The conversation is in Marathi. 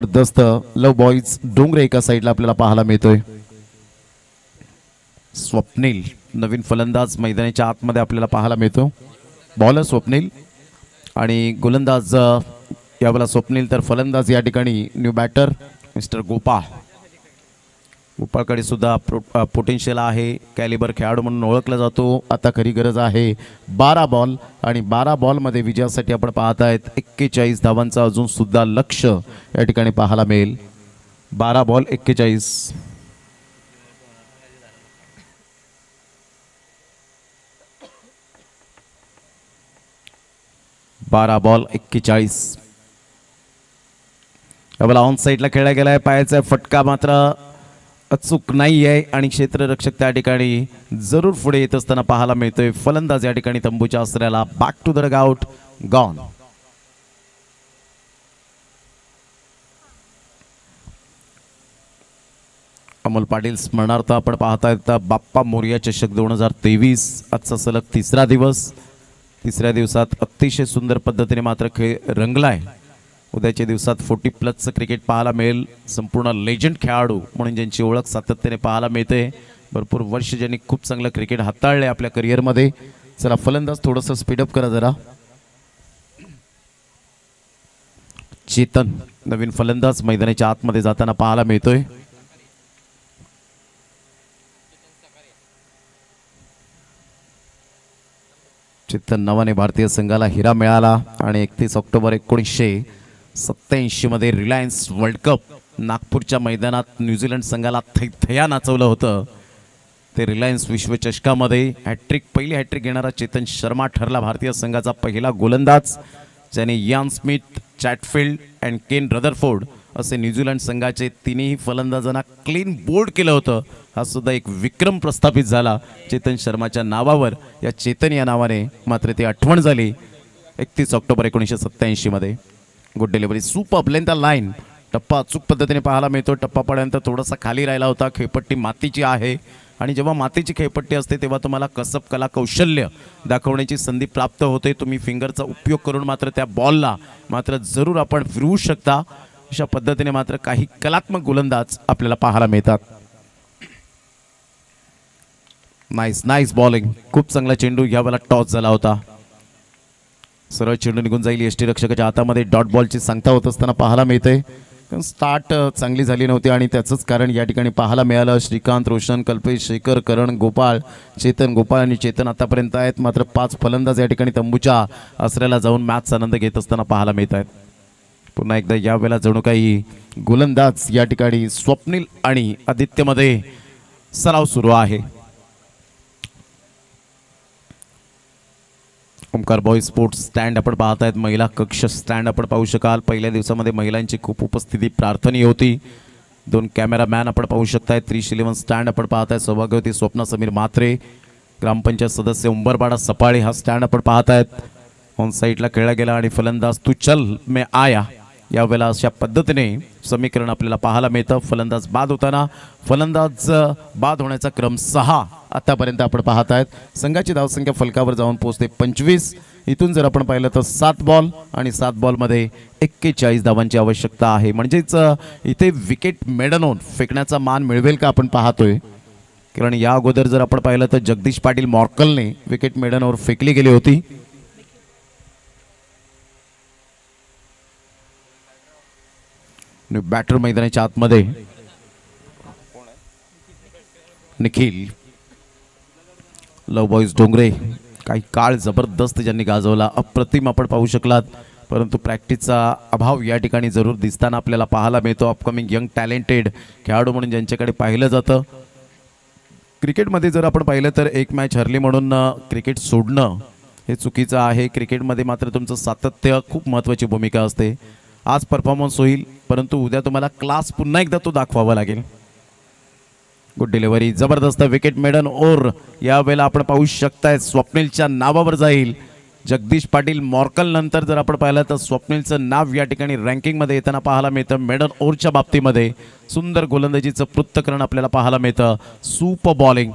जबरदस्त लव बॉयज डोंगरे एका साइडला आपल्याला पाहायला मिळतोय। स्वप्नील नवीन फलंदाज मैदानाच्या आतमध्ये आपल्याला पाहायला मिळतो। बॉलर स्वप्नील आणि गोलंदाज यावेळेला स्वप्नील, तर फलंदाज या ठिकाणी न्यू बॅटर मिस्टर गोपाळ। गोपाळकडे सुद्धा पोटेन्शियल आहे, कॅलिबर खेळाडू म्हणून ओळखला जातो। आता खरी गरज आहे 12 बॉल आणि 12 बॉलमध्ये विजयासाठी आपण पाहत आहेत 41 धावांचा अजून सुद्धा लक्ष या ठिकाणी पाहायला मिळेल। 12 बॉल 41, 12 बॉल 41। यावेळेला ऑन साइडला खेळला गेलाय, पायाचा फटका मात्र अचूक नाही आहे आणि क्षेत्ररक्षक त्या ठिकाणी जरूर पुढे येत असताना पाहायला मिळतोय। फलंदाज या ठिकाणी तंबूच्या आसऱ्याला, back to the dugout, gone. Amol Patil स्मरणार्थ आपण पाहतायत बाप्पा मोरया चषक 2023, आजचा सलग तिसरा दिवस। तिसऱ्या दिवसात अतिशय सुंदर पद्धतीने मात्र खेळ रंगलाय। उद्याच्या दिवसात 40+ क्रिकेट पाहायला मिळेल। संपूर्ण लेजंड खेळाडू म्हणून ज्यांची ओळख सातत्याने पाहायला मिळते, भरपूर वर्ष ज्यांनी खूप चांगलं क्रिकेट हाताळले आपल्या करिअरमध्ये। चला फलंदाज थोडंसं स्पीडअप करा जरा। चेतन नवीन फलंदाज मैदानाच्या आतमध्ये जाताना पाहायला मिळतोय। चेतन नावाने भारतीय संघाला हिरा मिळाला आणि 31 ऑक्टोबर 1987 मध्ये रिलायन्स वर्ल्ड कप नागपूरच्या मैदानात न्यूझीलंड संघाला थैथया नाचवलं होतं। ते रिलायन्स विश्वचषकामध्ये हॅट्रिक, पहिली हॅट्रिक घेणारा चेतन शर्मा ठरला भारतीय संघाचा पहिला गोलंदाज, ज्याने Ian Smith, Chatfield and Ken Rutherford असे न्यूझीलंड संघाचे तिन्ही फलंदाजांना क्लीन बोल्ड केलं होतं। हा सुद्धा एक विक्रम प्रस्थापित झाला चेतन शर्माच्या नावावर। या चेतन या नावाने मात्र ती आठवण झाली 31 ऑक्टोबर 1987 मध्ये। Good delivery, super length line, टप्पा अचूक पद्धतीने पाहायला मिळतो। टप्पा पड्यानंतर थोडासा खाली राहिला होता। खेळपट्टी मातीची आहे आणि जेव्हा मातीची खेळपट्टी असते तेव्हा तुम्हाला कसब, कला, कौशल्य दाखवण्याची संधी प्राप्त होते। तुम्ही फिंगरचा उपयोग करून मात्र त्या बॉलला मात्र जरूर आपण फिरवू शकता। अशा पद्धतीने मात्र काही कलात्मक गोलंदाज आपल्याला पाहायला मिळतात। नाईस बॉलिंग, खूप चांगला चेंडू यावेळेला टॉस झाला होता। सरळ चेंडू निघून जाईल यष्टीरक्षकाच्या हातामध्ये। डॉट बॉलची सांगता होत असताना पाहायला मिळते, स्टार्ट चांगली झाली नव्हती आणि त्याचंच कारण या ठिकाणी पाहायला मिळालं। श्रीकांत, रोशन, कल्पेश, शेखर, करण, गोपाळ, चेतन, गोपाळ आणि चेतन आतापर्यंत आहेत। मात्र 5 फलंदाज या ठिकाणी तंबूच्या आसऱ्याला जाऊन मॅचचा आनंद घेत असताना पाहायला मिळत आहेत। पुन्हा एकदा यावेळेला जणू काही गोलंदाज या ठिकाणी स्वप्नील आणि आदित्यमध्ये सराव सुरू आहे। ओमकार बॉय स्पोर्ट्स स्टँड आपण पाहत आहेत, महिला कक्ष स्टँड आपण पाहू शकाल। पहिल्या दिवसामध्ये महिलांची खूप उपस्थिती प्रार्थनीय होती। 2 कॅमेरामॅन आपण पाहू शकताय। 311 स्टँड आपण पाहत आहे, सौभाग्यवती स्वप्ना समीर म्हात्रे, ग्रामपंचायत सदस्य उंबरपाडा सपाळे हा स्टँड आपण पाहत आहेत। ऑन साइडला खेळला गेला आणि फलंदाज तू चल मैं आया, यावेळेला अशा पद्धतीने समीकरण आपल्याला पाहायला मिळतं। फलंदाज बाद होताना, फलंदाज बाद होण्याचा क्रम 6 आतापर्यंत आपण पाहत आहेत। संघाची धावसंख्या फलकावर जाऊन पोहोचते 25। इथून जर आपण पाहिलं तर 7 बॉल आणि 7 बॉलमध्ये 41 धावांची आवश्यकता आहे। म्हणजेच इथे विकेट मेडन फेकण्याचा मान मिळवेल का आपण पाहतोय, कारण या अगोदर जर आपण पाहिलं तर जगदीश पाटील मॉर्कलने विकेट मेडन फेकली गेली होती। बॅटर मैदानाच्या आतमध्ये निखिल, लव बॉयज डोंगरे काही काळ जबरदस्त ज्यांनी गाजवला, अप्रतिम आपण पाहू शकलात। परंतु प्रॅक्टिसचा अभाव या ठिकाणी जरूर दिसताना आपल्याला पाहायला मिळतो। अपकमिंग यंग टॅलेंटेड खेळाडू म्हणून ज्यांच्याकडे पाहिलं जातं। क्रिकेटमध्ये जर आपण पाहिलं तर एक मॅच हरली म्हणून क्रिकेट सोडणं हे चुकीचं आहे। क्रिकेटमध्ये मात्र तुमचं सातत्य खूप महत्त्वाची भूमिका असते। आज परफॉर्मन्स होईल, परंतु उद्या तुम्हाला क्लास पुन्हा एकदा तो दाखवावा लागेल। गुड डिलिव्हरी, जबरदस्त विकेट मेडन ओर यावेळेला आपण पाहू शकताय स्वप्नीलच्या नावावर जाईल। जगदीश पाटील मॉर्कल नंतर जर आपण पाहिलं तर स्वप्नीलचं नाव या ठिकाणी रँकिंगमध्ये येताना पाहायला मिळतं। मेडन ओरच्या बाबतीमध्ये सुंदर गोलंदाजीचं पृथक्करण आपल्याला पाहायला मिळतं। Super bowling,